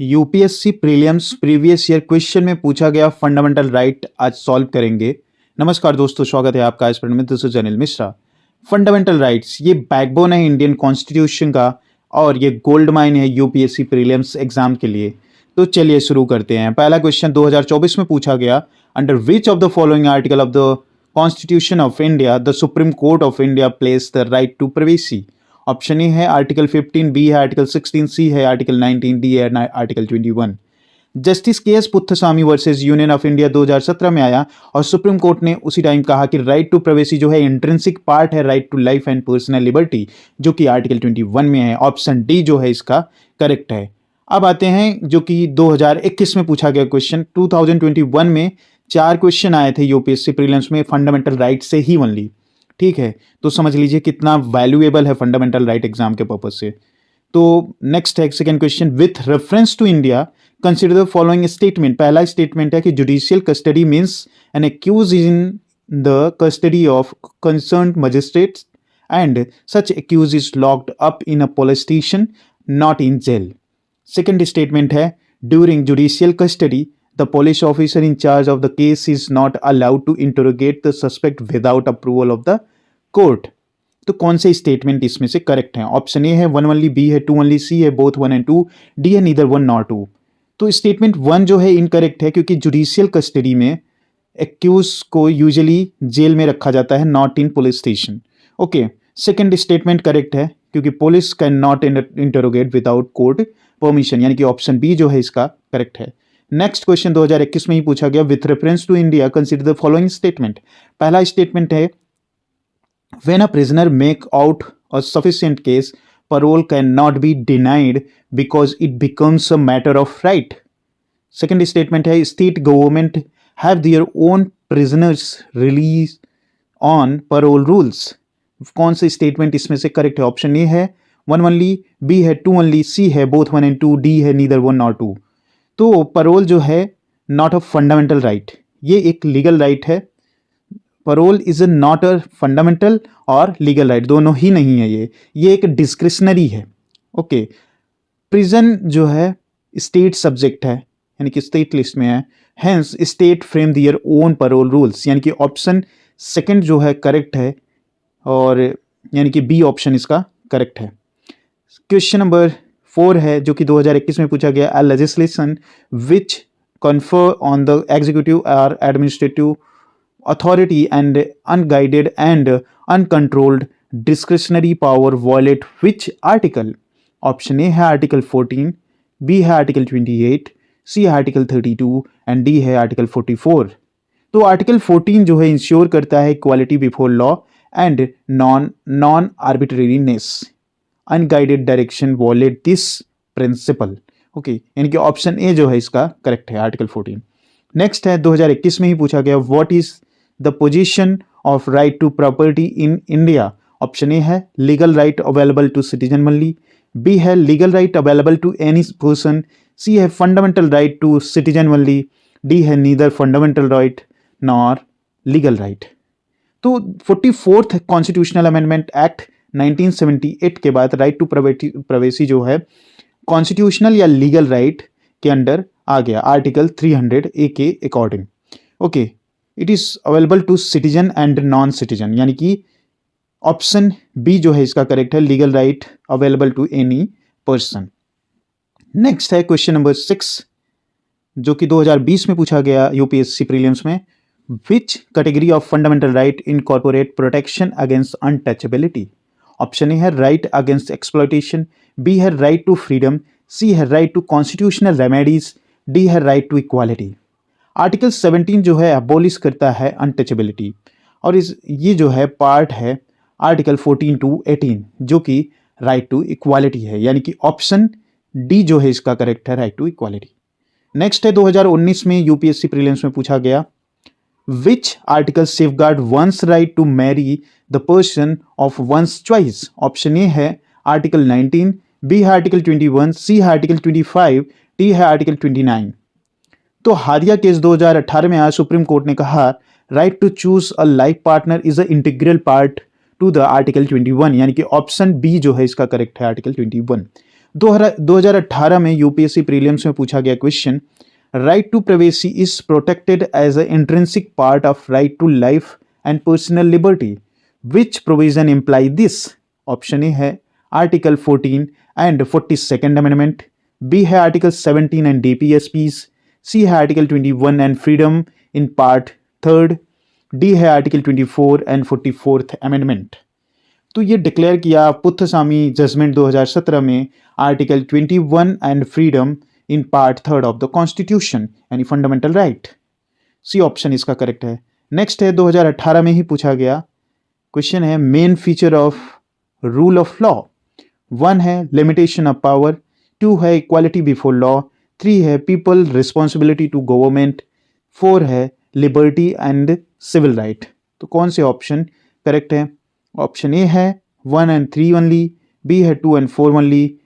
UPSC prelims previous year question में पूछा गया फंडामेंटल राइट आज सॉल्व करेंगे। नमस्कार दोस्तों, स्वागत है आपका इस में। This is Anil Mishra. Fundamental rights ये बैकबोन है इंडियन कॉन्स्टिट्यूशन का और ये गोल्ड माइन है यूपीएससी प्रीलिम्स एग्जाम के लिए। तो चलिए शुरू करते हैं। पहला क्वेश्चन 2024 में पूछा गया, under which of the following article of the constitution of India the supreme court of India place the right to privacy. Option A है आर्टिकल 15, बी है आर्टिकल 16, सी है आर्टिकल 19, डी है article 21। Justice K S Puttaswamy versus union of India 2017 में आया और supreme Court ने उसी time कहा कि राइट टू प्राइवेसी जो है इंट्रिंसिक पार्ट है right to life and personal liberty, जो कि आर्टिकल 21 में है। ऑप्शन डी जो है इसका करेक्ट है। अब आते हैं जो कि 2021 में पूछा गया क्वेश्चन। 2021 में 4 क्वेश्चन आए थे यूपीएससी प्रीलिम्स में फंडामेंटल राइट से ही ओनली। ठीक है, तो समझ लीजिए कितना वैल्यूएबल है फंडामेंटल राइट एग्जाम के पर्पज से। तो नेक्स्ट है second question, with reference to India consider the following statement. पहला स्टेटमेंट है कि judicial custody means an accuse in the custody of concerned magistrates and such accuse is locked up in a police station not in jail. Second statement है during judicial custody the police officer in charge of the case is not allowed to interrogate the suspect without approval of the court। तो कौन से statement इसमें से correct है? Option A है 1 only, B है 2 only, सी है बोथ 1 एंड 2, डी है नीदर 1 नॉर 2। तो स्टेटमेंट 1 जो है इनकरेक्ट है क्योंकि जुडिशियल कस्टडी में एक्यूज को यूजुअली जेल में रखा जाता है, not in police station. Okay, second statement correct है क्योंकि police can not interrogate without court permission, यानी कि ऑप्शन बी जो है इसका करेक्ट है। नेक्स्ट क्वेश्चन 2021 में ही पूछा गया, with reference to India consider the following statement. पहला स्टेटमेंट है when a prisoner make out a sufficient case parole cannot be denied because it becomes a matter of right। Second statement है state government have their own prisoners release on parole rules. कौन से statement इसमें से correct है? Option A है 1 only, B है 2 only, सी है both 1 and 2, D है नीदर 1 नॉर 2। तो परोल जो है नॉट अ फंडामेंटल राइट, ये एक लीगल राइट है। Parole is a not a fundamental और लीगल राइट, दोनों ही नहीं है। ये एक डिस्क्रिशनरी है। ओके, प्रिजन जो है स्टेट सब्जेक्ट है, यानी कि स्टेट लिस्ट में है, hence state frame their own parole rules, यानी कि ऑप्शन सेकंड जो है करेक्ट है और यानी कि बी ऑप्शन इसका करेक्ट है। क्वेश्चन नंबर 4 है जो कि 2021 में पूछा गया, legislation which confer on the executive और administrative authority and unguided and uncontrolled discretionary power violate which article. Option A है आर्टिकल 14, बी है आर्टिकल 28, सी है आर्टिकल 32 एंड डी है आर्टिकल 44। तो आर्टिकल 14 जो है इंश्योर करता है equality before law and non arbitrariness. Unguided direction wallet this principle. Okay, यानी कि ऑप्शन ए जो है इसका करेक्ट है, आर्टिकल 14। नेक्स्ट है 2021 में ही पूछा गया, what is the position of right to property in India. Option A है legal right available to citizen only, B है legal right available to any person, C है fundamental right to citizen only, D है neither fundamental right nor legal right. तो 44th constitutional amendment act 1978 के बाद right to privacy जो है constitutional या legal right के अंडर आ गया आर्टिकल 300 ए के according. Okay, it is available to citizen and non citizen, यानी कि ऑप्शन बी जो है इसका करेक्ट है, legal right available to any person. Next है क्वेश्चन नंबर 6 जो कि 2020 में पूछा गया यूपीएससी प्रीलिम्स में, which category of fundamental right incorporate protection against untouchability. Option A है राइट अगेंस्ट एक्सप्लॉयटेशन, बी है राइट टू फ्रीडम, सी है right to constitutional remedies, D है राइट टू इक्वालिटी। आर्टिकल 17 जो है अबोलिश करता है untouchability और ये जो है पार्ट है आर्टिकल 14 टू 18 जो कि राइट टू इक्वालिटी है, यानी कि ऑप्शन डी जो है इसका करेक्ट है, राइट टू इक्वालिटी। नेक्स्ट है 2019 में यूपीएससी प्रीलिम्स में पूछा गया, which article safeguard one's right to marry the person of one's choice. Option A है आर्टिकल 19, बी है आर्टिकल 21, सी है आर्टिकल 25, डी है आर्टिकल 29। तो हादिया केस 2018 में आज सुप्रीम कोर्ट ने कहा right to choose a life partner is a integral part to the article 21, यानी कि ऑप्शन बी जो है इसका करेक्ट है, आर्टिकल 21। 2018 में यूपीएससी प्रीलिम्स में पूछा गया question, right to privacy is protected as a intrinsic part of right to life and personal liberty, which provision imply this? Option A है article 14 and 42nd amendment, B है article 17 and DPSPs, C है article 21 and freedom in part third, D है article 24 and 44th amendment. तो ये declare किया Puttaswamy judgement 2017 में article 21 and freedom in part third of the constitution, यानी fundamental right. सी option इसका correct है। नेक्स्ट है 2018 में ही पूछा गया क्वेश्चन है, main feature of rule of law. 1 है लिमिटेशन ऑफ पावर, 2 है इक्वालिटी बिफोर लॉ, 3 है पीपल रिस्पॉन्सिबिलिटी टू गवर्नमेंट, 4 है लिबर्टी एंड सिविल राइट। तो कौन से ऑप्शन करेक्ट है? ऑप्शन ए है 1 एंड 3 ओनली, बी है 2 एंड 4 ओनली,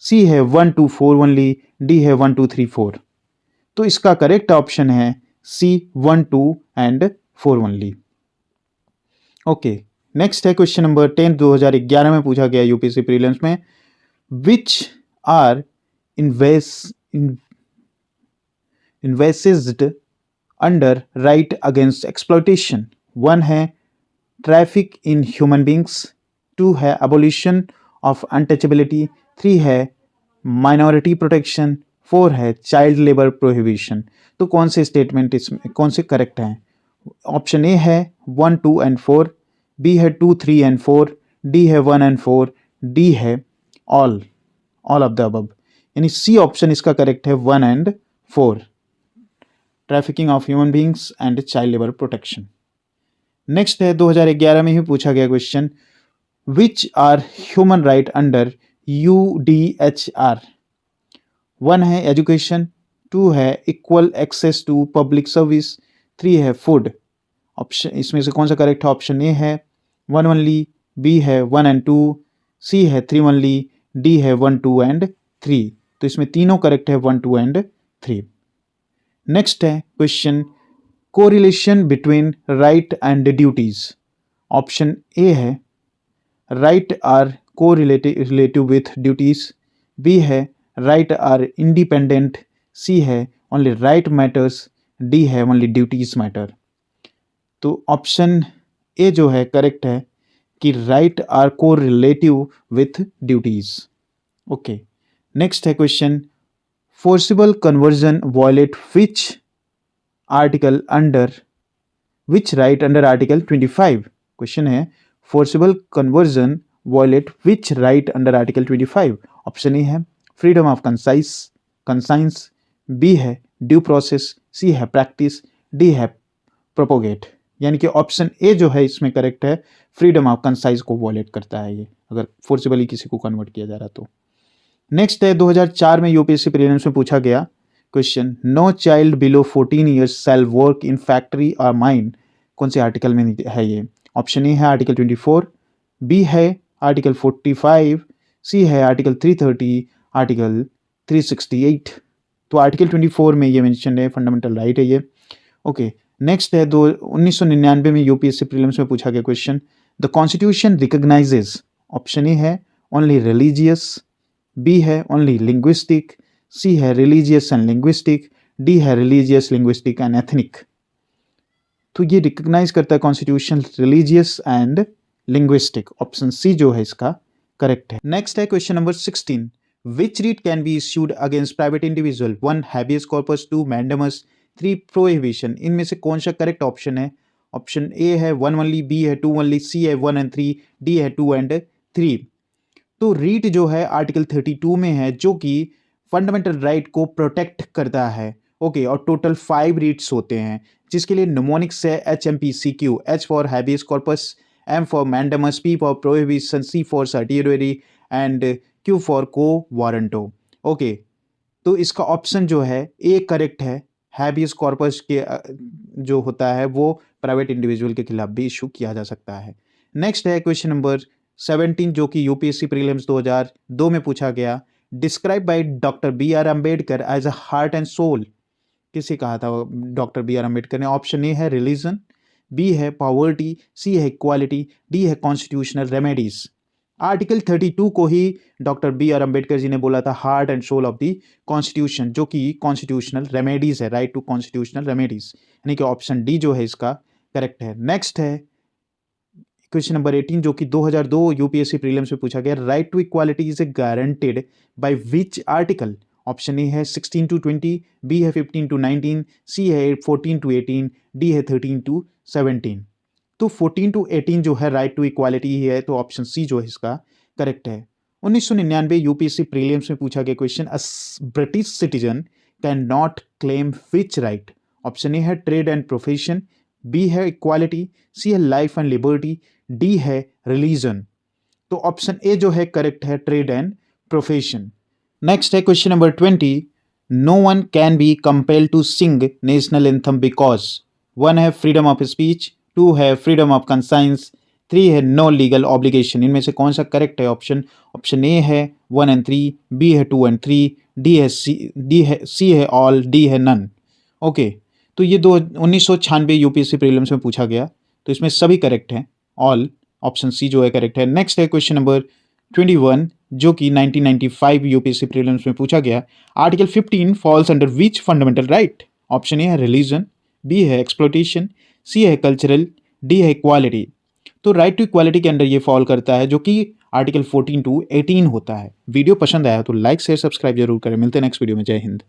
सी है 1 2 4 ओनली, डी है 1 2 3 4। तो इसका करेक्ट ऑप्शन है C 1 2 and 4 only. Okay, next है क्वेश्चन नंबर 10, 2011 में पूछा गया यूपीएससी प्रीलिम्स में, which are invested under right against exploitation. 1 है ट्रैफिक इन ह्यूमन बींग्स, 2 है अबोलिशन ऑफ अनटचेबिलिटी, 3 है माइनॉरिटी प्रोटेक्शन, 4 है चाइल्ड लेबर प्रोहिबिशन। तो कौन से स्टेटमेंट इसमें कौन से करेक्ट हैं? ऑप्शन ए है 1 2 एंड 4, बी है 2 3 एंड 4, डी है 1 एंड 4, डी है ऑल ऑफ द अबव, यानी सी ऑप्शन इसका करेक्ट है 1 and 4, trafficking of human beings and child labour protection. Next है 2011 में ही पूछा गया question, which are human right under UDHR। 1 है एजुकेशन, 2 है equal access to public service, 3 है फूड। ऑप्शन इसमें से कौन सा करेक्ट है? ऑप्शन ए है 1 ओनली, बी है 1 एंड 2, सी है 3 ओनली, डी है 1 2 एंड 3। तो इसमें तीनों करेक्ट है 1 2 एंड 3। नेक्स्ट है question, correlation between right and duties. Option A है right are correlative with duties, B है राइट आर इंडिपेंडेंट, सी है ओनली राइट मैटर्स, डी है ओनली ड्यूटीज मैटर। तो ऑप्शन ए जो है करेक्ट है कि right are correlative with duties. Okay, next है question, forcible conversion violate which article under which right under article 25। Question है forcible conversion violate which right under article 25। Option A है freedom of conscience, B है due process, सी है practice, D है propagate. यानी कि option A जो है इसमें करेक्ट है, फ्रीडम ऑफ कंसाइंस को वॉयलेट करता है ये, अगर फोर्सिबली किसी को कन्वर्ट किया जा रहा तो। नेक्स्ट है 2004 में यूपीएससी प्रीलिम्स में पूछा गया question, no child below 14 years shall work in factory और माइन। कौन से आर्टिकल में है ये? ऑप्शन ए है आर्टिकल 24, बी है आर्टिकल 45, सी है आर्टिकल 330, आर्टिकल 368। तो आर्टिकल 24 में ये मेंशन है, फंडामेंटल राइट है ये। ओके, नेक्स्ट है 1999 में यूपीएससी प्रीलिम्स में पूछा गया question, the constitution recognizes. Option A है ओनली रिलीजियस, बी है ओनली लिंग्विस्टिक, सी है रिलीजियस एंड लिंग्विस्टिक, डी है रिलीजियस लिंग्विस्टिक एंड एथनिक। तो ये रिकॉग्नाइज करता है constitution religious and linguistic. Option C जो है इसका करेक्ट है। नेक्स्ट है question number 16, which writ can be issued against private individual. 1 habeas corpus, 2 mandamus, 3 prohibition. इनमें से कौन सा करेक्ट ऑप्शन है? ऑप्शन ए है 1 ओनली, बी है 2 ओनली, सी है 1 एंड 3, डी है 2 एंड 3। तो रीट जो है आर्टिकल 32 में है, जो कि फंडामेंटल राइट को प्रोटेक्ट करता है। ओके, और टोटल 5 रीट्स होते हैं, जिसके लिए निमोनिक्स है HMPCQ, H for habeas corpus, M for mandamus, P for prohibition, C for सर्टियरी and Q for को वारंटो। ओके, तो इसका ऑप्शन जो है ए करेक्ट है। हैबियस कॉर्पस के जो होता है वो प्राइवेट इंडिविजुअल के खिलाफ भी इशू किया जा सकता है। नेक्स्ट है क्वेश्चन नंबर 17, जो कि यूपीएससी प्रीलिम्स 2002 में पूछा गया, describe by doctor BR Ambedkar as a heart and soul. किसे कहा था डॉक्टर BR अम्बेडकर ने? ऑप्शन ए है रिलीजन, बी है पॉवर्टी, सी है इक्वालिटी, डी है कॉन्स्टिट्यूशनल रेमेडीज। आर्टिकल 32 को ही doctor B R Ambedkar ji ने बोला था heart and soul of the constitution, जो कि कॉन्स्टिट्यूशनल रेमेडीज है, राइट टू कॉन्स्टिट्यूशनल रेमेडीज, यानी कि ऑप्शन डी जो है इसका करेक्ट है। नेक्स्ट है क्वेश्चन नंबर 18 जो कि 2002 यूपीएससी प्रीलिम्स में पूछा गया, right to equality is guaranteed by which article? Option A है 16 to 20, बी है 15 to 19, सी है 14 to 18, डी है 13 to 17। तो 14 to 18 जो है राइट टू इक्वालिटी ही है, तो ऑप्शन सी जो है इसका करेक्ट है। 1999 यूपीएससी प्रीलिम्स में पूछा गया question, a British citizen can not claim which right? Option A है ट्रेड एंड प्रोफेशन, बी है इक्वालिटी, सी है लाइफ एंड लिबर्टी, डी है रिलीजन। तो ऑप्शन ए जो है करेक्ट है, ट्रेड एंड प्रोफेशन। नेक्स्ट है question number 20, no one can be compelled to sing national anthem because. 1 है फ्रीडम ऑफ स्पीच, 2 है फ्रीडम ऑफ कंसाइंस, 3 है नो लीगल ऑब्लिगेशन। इनमें से कौन सा करेक्ट है? ऑप्शन ए है 1 and 3, बी है 2 and 3, सी है ऑल, डी है नन। ओके, तो ये 1996 यूपीएससी प्रीलिम्स में पूछा गया, तो इसमें सभी करेक्ट हैं, ऑल, ऑप्शन सी जो है करेक्ट है। नेक्स्ट है क्वेश्चन नंबर 21 जो कि 1995 यूपीएससी प्रीलिम्स में पूछा गया, article 15 falls under which fundamental right? Option A है रिलीजन, बी है एक्सप्लोइटेशन, सी है कल्चरल, डी है इक्वालिटी। तो राइट टू इक्वालिटी के अंडर ये फॉल करता है, जो कि आर्टिकल 14 to 18 होता है। वीडियो पसंद आया तो लाइक शेयर सब्सक्राइब जरूर करें। मिलते हैं नेक्स्ट वीडियो में। जय हिंद।